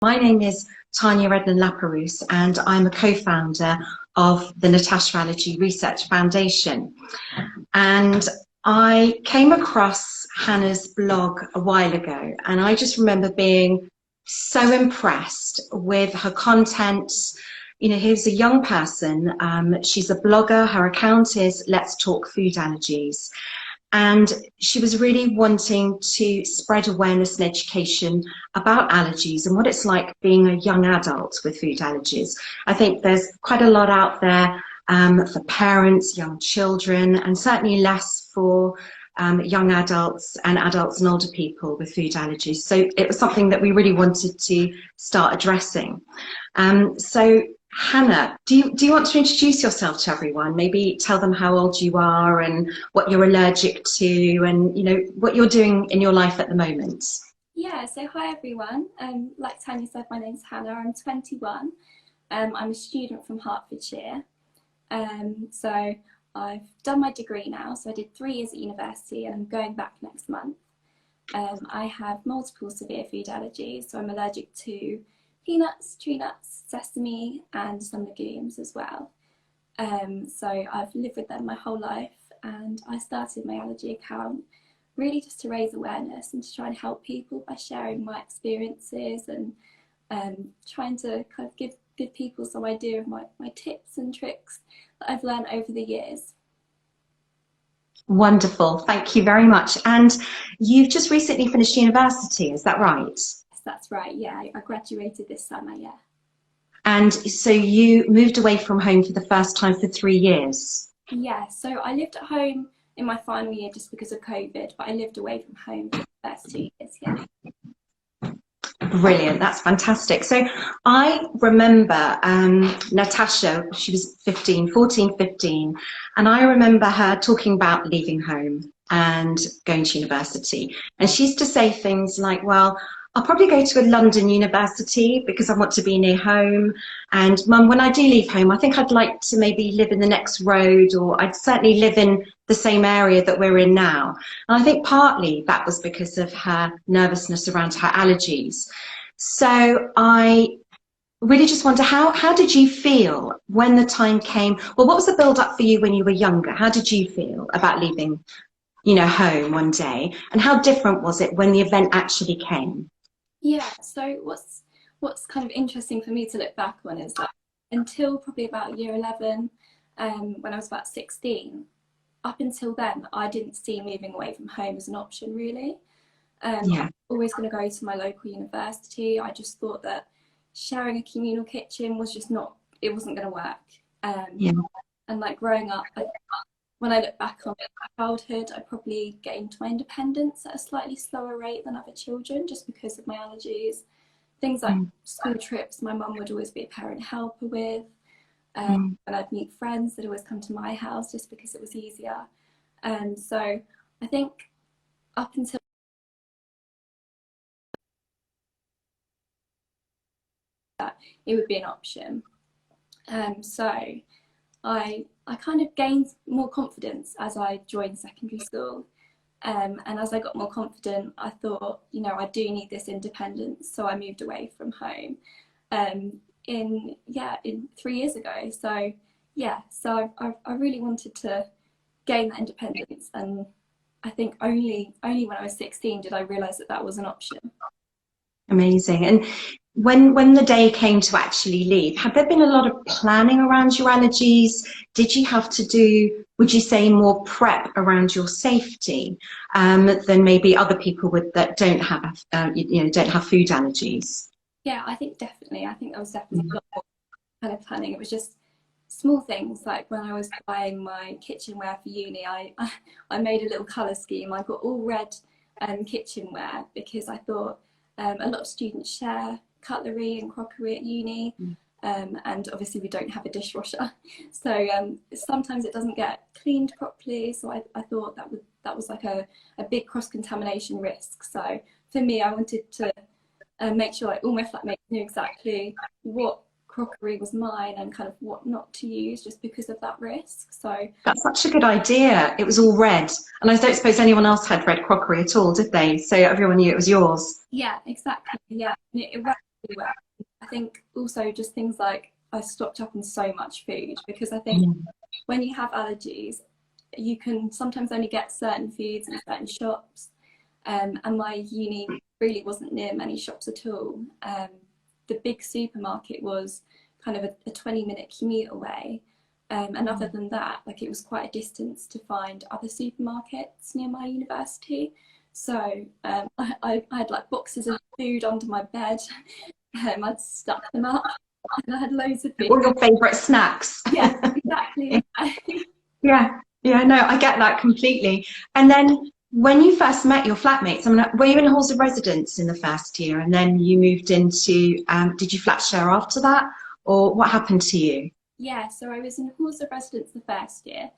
My name is Tanya Redland-Laperouse and I'm a co-founder of the Natasha Allergy Research Foundation. And I came across Hannah's blog a while ago and I just remember being so impressed with her content. You know, here's a young person, she's a blogger, her account is Let's Talk Food Allergies. And she was really wanting to spread awareness and education about allergies and what it's like being a young adult with food allergies. I think there's quite a lot out there for parents, young children, and certainly less for young adults and older people with food allergies. So it was something that we really wanted to start addressing. So Hannah, do you want to introduce yourself to everyone? Maybe tell them how old you are and what you're allergic to and, you know, what you're doing in your life at the moment. Yeah, so hi everyone. Like Tanya said, my name's Hannah, I'm 21. I'm a student from Hertfordshire. So I've done my degree now, so I did 3 years at university and I'm going back next month. I have multiple severe food allergies, so I'm allergic to peanuts, tree nuts, sesame and some legumes as well. So I've lived with them my whole life and I started my allergy account really just to raise awareness and to try and help people by sharing my experiences and trying to kind of give people some idea of my tips and tricks that I've learned over the years. Wonderful, thank you very much. And you've just recently finished university, is that right? That's right, yeah. I graduated this summer, yeah. And so you moved away from home for the first time for 3 years? Yeah, so I lived at home in my final year just because of COVID, but I lived away from home for the first 2 years, yeah. Brilliant, that's fantastic. So I remember Natasha, she was 14, 15, and I remember her talking about leaving home and going to university. And she used to say things like, well, I'll probably go to a London university because I want to be near home. And Mum, when I do leave home, I think I'd like to maybe live in the next road, or I'd certainly live in the same area that we're in now. And I think partly that was because of her nervousness around her allergies. So I really just wonder, how did you feel when the time came? Well, what was the build up for you when you were younger? How did you feel about leaving, you know, home one day? And how different was it when the event actually came? Yeah, so what's kind of interesting for me to look back on is that until probably about year 11, when I was about 16, up until then, I didn't see moving away from home as an option really. Yeah. I was always going to go to my local university. I just thought that sharing a communal kitchen was just not, it wasn't going to work. Yeah. And like growing up, when I look back on my childhood, I probably gained my independence at a slightly slower rate than other children just because of my allergies. Things like school trips, my mum would always be a parent helper with. And I'd meet friends that always come to my house just because it was easier. And so I think up until that, it would be an option. So I kind of gained more confidence as I joined secondary school. And as I got more confident, I thought, you know, I do need this independence. So I moved away from home in 3 years ago. So yeah, so I really wanted to gain that independence. And I think only when I was 16 did I realise that that was an option. Amazing. And when the day came to actually leave, had there been a lot of planning around your allergies? Did you have to do, would you say, more prep around your safety than maybe other people that don't have don't have food allergies? Yeah, I think definitely. I think there was definitely a lot more kind of planning. It was just small things like when I was buying my kitchenware for uni, I made a little colour scheme. I got all red kitchenware because I thought a lot of students share cutlery and crockery at uni, and obviously we don't have a dishwasher, so sometimes it doesn't get cleaned properly. So I thought that was like a big cross-contamination risk. So for me, I wanted to make sure all my flatmates knew exactly what crockery was mine and kind of what not to use just because of that risk. So that's such a good idea. It was all red, and I don't suppose anyone else had red crockery at all, did they? So everyone knew it was yours. Yeah, exactly. Yeah, it really well. I think also just things like I stocked up on so much food, because I think when you have allergies, you can sometimes only get certain foods in certain shops. And my uni really wasn't near many shops at all. The big supermarket was kind of a 20-minute commute away. And other than that, like, it was quite a distance to find other supermarkets near my university. So I had like boxes of food under my bed. I'd stuck them up, and I had loads of food. All your favourite snacks. Yeah, exactly. Yeah, yeah, no, I get that completely. And then when you first met your flatmates, I mean, were you in halls of residence in the first year, and then you moved into, did you flat share after that, or what happened to you? Yeah, so I was in halls of residence the first year,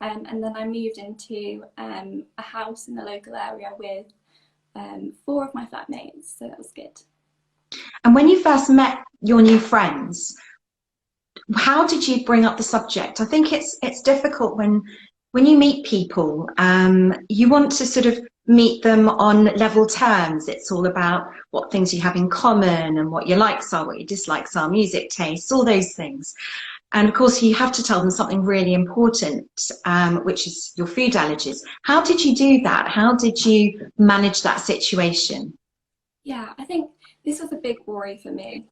and then I moved into a house in the local area with 4 of my flatmates, so that was good. And when you first met your new friends, how did you bring up the subject? I think it's difficult when you meet people. You want to sort of meet them on level terms. It's all about what things you have in common and what your likes are, what your dislikes are, music tastes, all those things. And of course, you have to tell them something really important, which is your food allergies. How did you do that? How did you manage that situation? Yeah, I think this was a big worry for me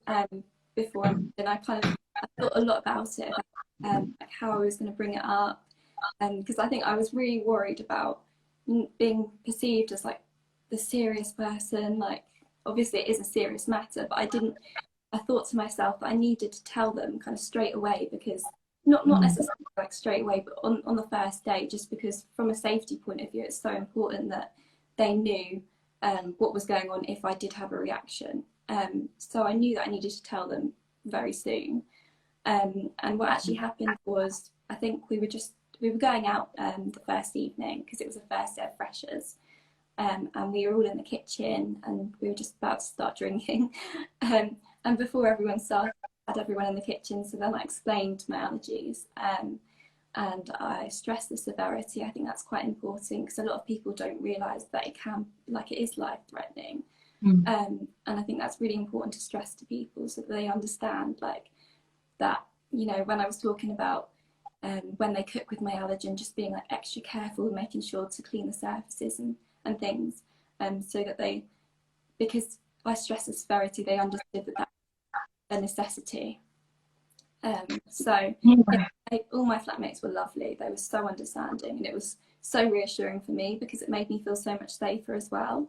before, and I thought a lot about it, like how I was going to bring it up, because I think I was really worried about being perceived as like the serious person. Like, obviously it is a serious matter, but I thought to myself that I needed to tell them kind of straight away, because not necessarily like straight away, but on the first day, just because from a safety point of view, it's so important that they knew what was going on if I did have a reaction. So I knew that I needed to tell them very soon. And what actually happened was, I think we were going out the first evening, because it was the first day of freshers. And we were all in the kitchen, and we were just about to start drinking. And before everyone started, I had everyone in the kitchen, so then I explained my allergies. And I stressed the severity. I think that's quite important, because a lot of people don't realise that it is life-threatening. And I think that's really important to stress to people, so that they understand, like, that, you know, when I was talking about when they cook with my allergen, just being like extra careful, making sure to clean the surfaces and things, so that because I stressed the severity, they understood that that's a necessity. So all my flatmates were lovely. They were so understanding, and it was so reassuring for me, because it made me feel so much safer as well.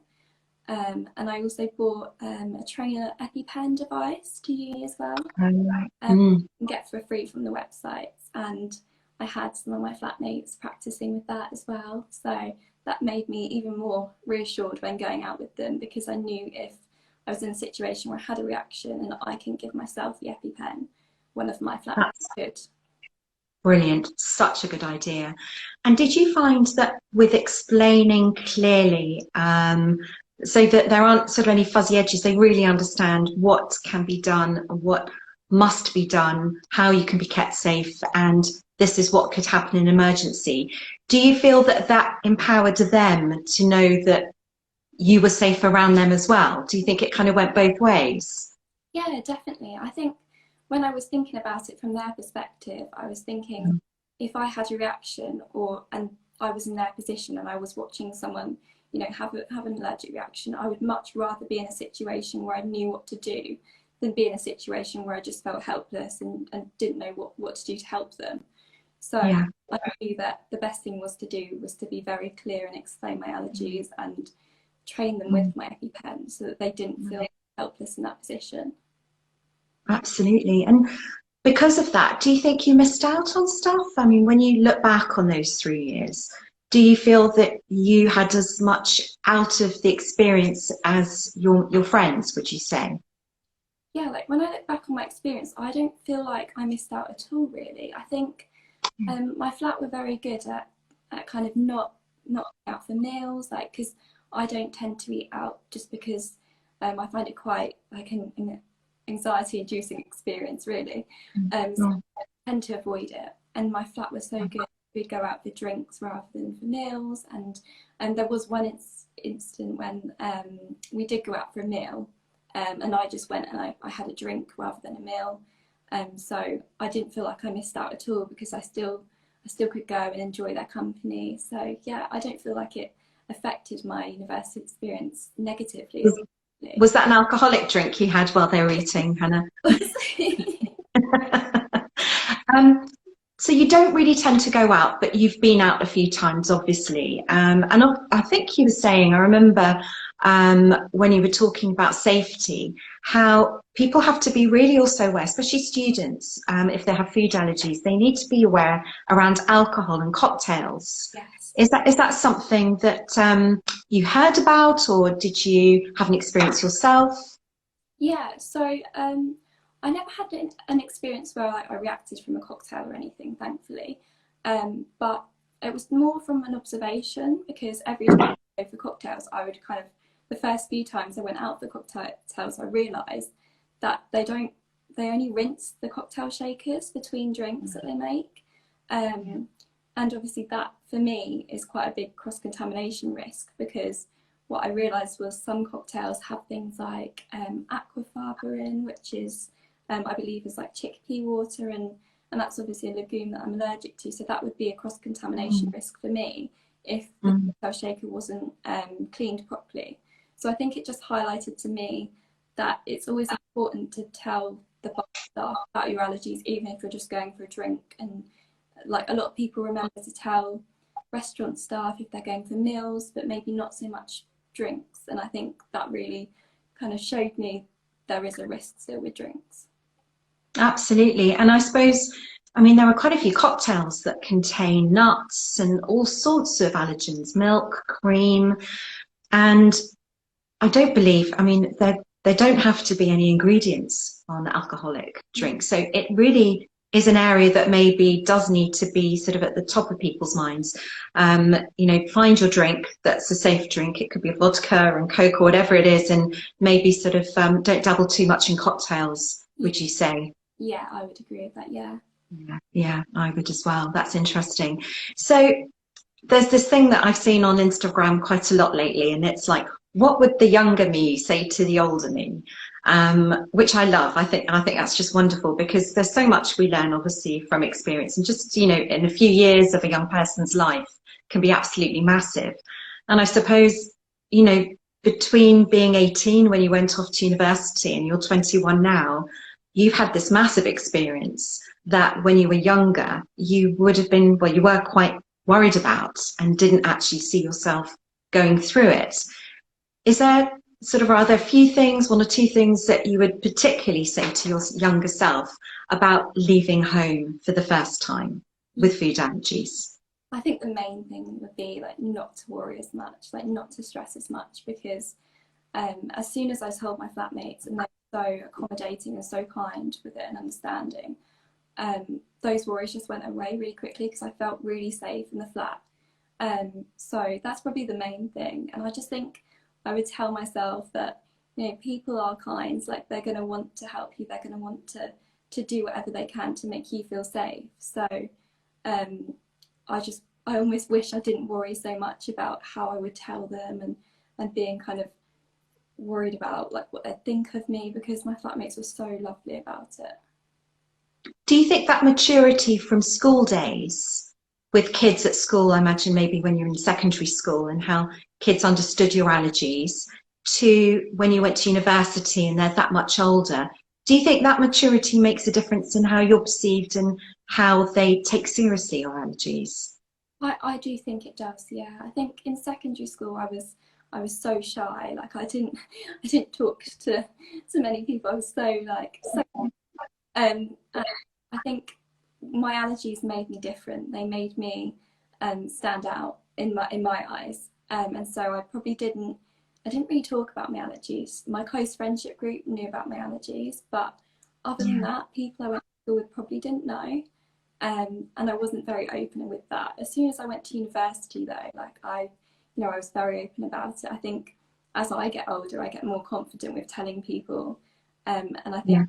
And I also bought a trainer EpiPen device to uni as well. You can get for free from the websites, and I had some of my flatmates practicing with that as well. So that made me even more reassured when going out with them, because I knew if I was in a situation where I had a reaction and I can give myself the EpiPen, one of my flatmates could. Brilliant. Such a good idea. And did you find that with explaining clearly, so that there aren't sort of any fuzzy edges, they really understand what can be done, what must be done, how you can be kept safe, and this is what could happen in emergency? Do you feel that that empowered them to know that you were safe around them as well? Do you think it kind of went both ways? Yeah, definitely. I think when I was thinking about it from their perspective, I was thinking, if I had a reaction, and I was in their position and I was watching someone, you know, have an allergic reaction, I would much rather be in a situation where I knew what to do than be in a situation where I just felt helpless and didn't know what to do to help them. So I knew that the best thing was to be very clear and explain my allergies and train them with my EpiPen, so that they didn't feel helpless in that position. Absolutely. And because of that, do you think you missed out on stuff? I mean, when you look back on those 3 years, do you feel that you had as much out of the experience as your friends, would you say? Yeah, like when I look back on my experience, I don't feel like I missed out at all, really. I think my flat were very good at kind of not out for meals, like, because I don't tend to eat out, just because I find it quite like an anxiety-inducing experience, really. So I tend to avoid it. And my flat was so good, we'd go out for drinks rather than for meals. And there was one incident when we did go out for a meal, and I just went and I had a drink rather than a meal. So I didn't feel like I missed out at all because I still could go and enjoy their company. So yeah, I don't feel like it affected my university experience negatively. Was that an alcoholic drink you had while they were eating, Hannah? So you don't really tend to go out, but you've been out a few times, obviously. And I think you were saying, I remember when you were talking about safety, how people have to be really also aware, especially students, if they have food allergies, they need to be aware around alcohol and cocktails. Yes. Is that something that you heard about, or did you have an experience yourself? Yeah, so I never had an experience where I reacted from a cocktail or anything, thankfully. But it was more from an observation, because every time I go for cocktails, I would kind of, the first few times I went out for cocktails, I realised that they only rinse the cocktail shakers between drinks that they make. And obviously that, for me, is quite a big cross-contamination risk, because what I realised was some cocktails have things like aquafaba in, which is, I believe, is like chickpea water, and that's obviously a legume that I'm allergic to. So that would be a cross-contamination risk for me if the cocktail shaker wasn't cleaned properly. So I think it just highlighted to me that it's always important to tell the bar staff about your allergies, even if you're just going for a drink. And like, a lot of people remember to tell restaurant staff if they're going for meals, but maybe not so much drinks. And I think that really kind of showed me there is a risk still with drinks. Absolutely. And I suppose, I mean, there are quite a few cocktails that contain nuts and all sorts of allergens, milk, cream, and I don't believe, I mean, there don't have to be any ingredients on alcoholic drinks. So it really is an area that maybe does need to be sort of at the top of people's minds. You know, find your drink that's a safe drink. It could be a vodka and Coke or whatever it is, and maybe sort of don't dabble too much in cocktails, would you say? Yeah, I would agree with that, yeah. Yeah, I would as well. That's interesting. So there's this thing that I've seen on Instagram quite a lot lately, and it's like, what would the younger me say to the older me? Which I love. I think that's just wonderful, because there's so much we learn, obviously, from experience, and just, you know, in a few years of a young person's life can be absolutely massive. And I suppose, you know, between being 18 when you went off to university and you're 21 now, you've had this massive experience that when you were younger, you would have been, well, you were quite worried about and didn't actually see yourself going through it. Is there sort of, are there a few things, one or two things that you would particularly say to your younger self about leaving home for the first time with food allergies? I think the main thing would be like not to worry as much, like not to stress as much, because as soon as I told my flatmates, and they're so accommodating and so kind with it and understanding, those worries just went away really quickly, because I felt really safe in the flat. So that's probably the main thing. And I just think I would tell myself that, you know, people are kind, like they're going to want to help you, they're going to want to do whatever they can to make you feel safe. So I almost wish I didn't worry so much about how I would tell them, and being kind of worried about like what they'd think of me, because my flatmates were so lovely about it. Do you think that maturity from school days, with kids at school, I imagine maybe when you're in secondary school, and how kids understood your allergies, to when you went to university and they're that much older, do you think that maturity makes a difference in how you're perceived and how they take seriously your allergies? I do think it does, yeah. I think in secondary school I was so shy, like I didn't talk to many people. I was so like I think my allergies made me different. They made me stand out in my eyes, and so I didn't really talk about my allergies. My close friendship group knew about my allergies, but other than that, people I went to school with probably didn't know. And I wasn't very open with that. As soon as I went to university though, like I was very open about it. I think as I get older, I get more confident with telling people. And I think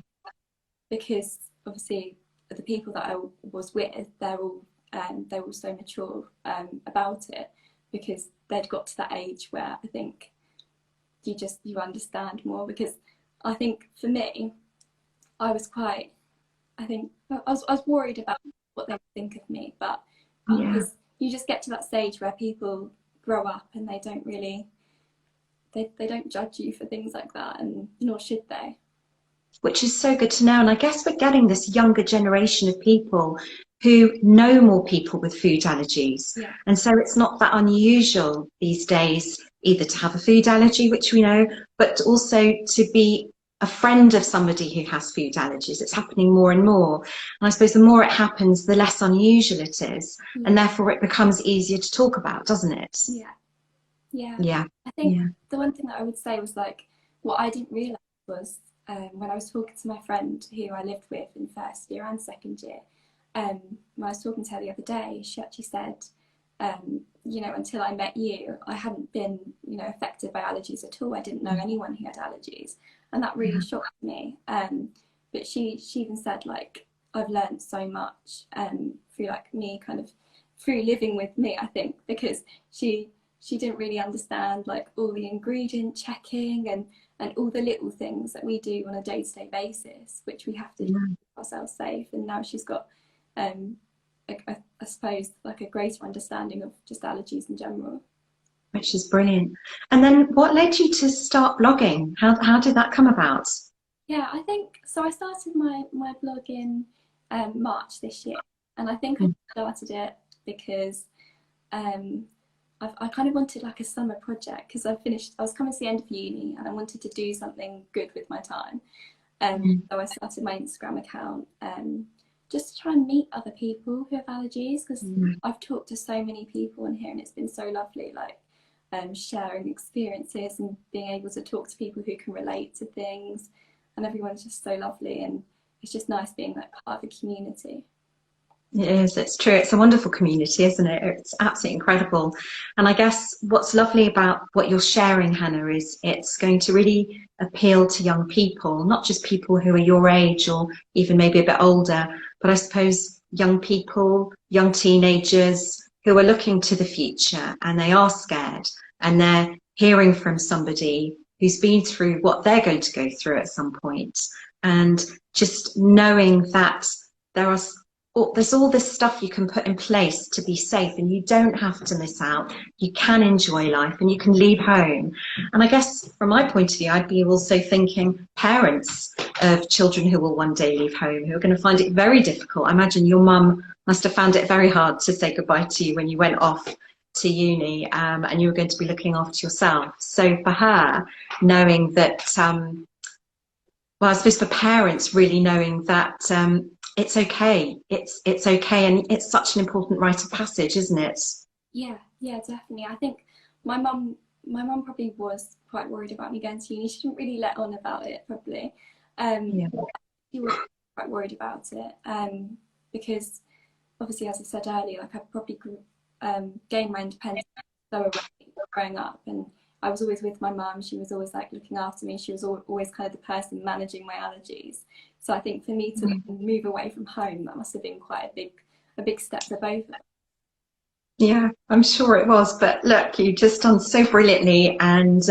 because obviously the people that I was with, they're all so mature about it, because they'd got to that age where I think you understand more. Because I think for me, I was quite, I was worried about what they would think of me, but because you just get to that stage where people grow up and they don't really, they don't judge you for things like that, and nor should they. Which is so good to know. And I guess we're getting this younger generation of people who know more people with food allergies. Yeah. And so it's not that unusual these days either to have a food allergy, which we know, but also to be a friend of somebody who has food allergies. It's happening more and more. And I suppose the more it happens, the less unusual it is. Yeah. And therefore it becomes easier to talk about, doesn't it? Yeah. Yeah. Yeah. I think the one thing that I would say was like, what I didn't realise was when I was talking to my friend who I lived with in first year and second year, when I was talking to her the other day, she actually said, you know, until I met you, I hadn't been, you know, affected by allergies at all. I didn't know anyone who had allergies, and that really shocked me. But she even said, like, I've learned so much through like me kind of through living with me, I think, because she didn't really understand like all the ingredient checking and all the little things that we do on a day-to-day basis, which we have to do to keep ourselves safe. And now she's got I suppose like a greater understanding of just allergies in general. Which is brilliant. And then what led you to start blogging? How did that come about? Yeah, I think so. I started my blog in March this year, and I think I started it because I kind of wanted like a summer project, because I was coming to the end of uni and I wanted to do something good with my time. So I started my Instagram account just to try and meet other people who have allergies, because I've talked to so many people in here and it's been so lovely, like sharing experiences and being able to talk to people who can relate to things, and everyone's just so lovely, and it's just nice being like part of a community. It is, it's true. It's a wonderful community, isn't it? It's absolutely incredible. And I guess what's lovely about what you're sharing, Hannah, is it's going to really appeal to young people, not just people who are your age or even maybe a bit older, but I suppose young people, young teenagers who are looking to the future and they are scared, and they're hearing from somebody who's been through what they're going to go through at some point, and just knowing that there's all this stuff you can put in place to be safe, and you don't have to miss out. You can enjoy life and you can leave home. And I guess from my point of view, I'd be also thinking parents of children who will one day leave home, who are going to find it very difficult. I imagine your mum must have found it very hard to say goodbye to you when you went off to uni, and you were going to be looking after yourself. So for her, knowing that, well, I suppose for parents really knowing that it's okay. It's okay, and it's such an important rite of passage, isn't it? Yeah, definitely. I think my mum probably was quite worried about me going to uni. She didn't really let on about it, probably. She was quite worried about it, because obviously, as I said earlier, like I probably gained my independence so early growing up, and I was always with my mum. She was always like looking after me. She was always kind of the person managing my allergies. So I think for me to move away from home, that must have been quite a big step for both of us. Yeah, I'm sure it was. But look, you've just done so brilliantly, and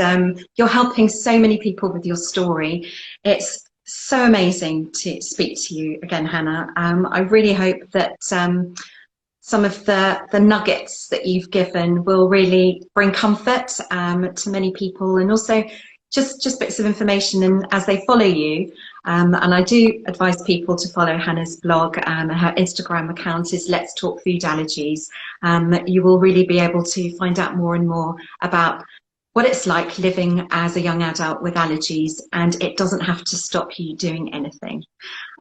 you're helping so many people with your story. It's so amazing to speak to you again, Hannah. I really hope that some of the nuggets that you've given will really bring comfort to many people, and also just bits of information. And as they follow you, and I do advise people to follow Hannah's blog, and her Instagram account is Let's Talk Food Allergies. You will really be able to find out more and more about what it's like living as a young adult with allergies, and it doesn't have to stop you doing anything.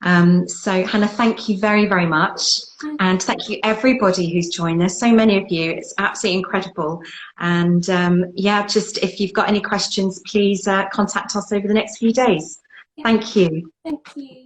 So Hannah, thank you very, very much. And thank you everybody who's joined us, so many of you. It's absolutely incredible. And yeah, just if you've got any questions, please contact us over the next few days. Thank you. Thank you.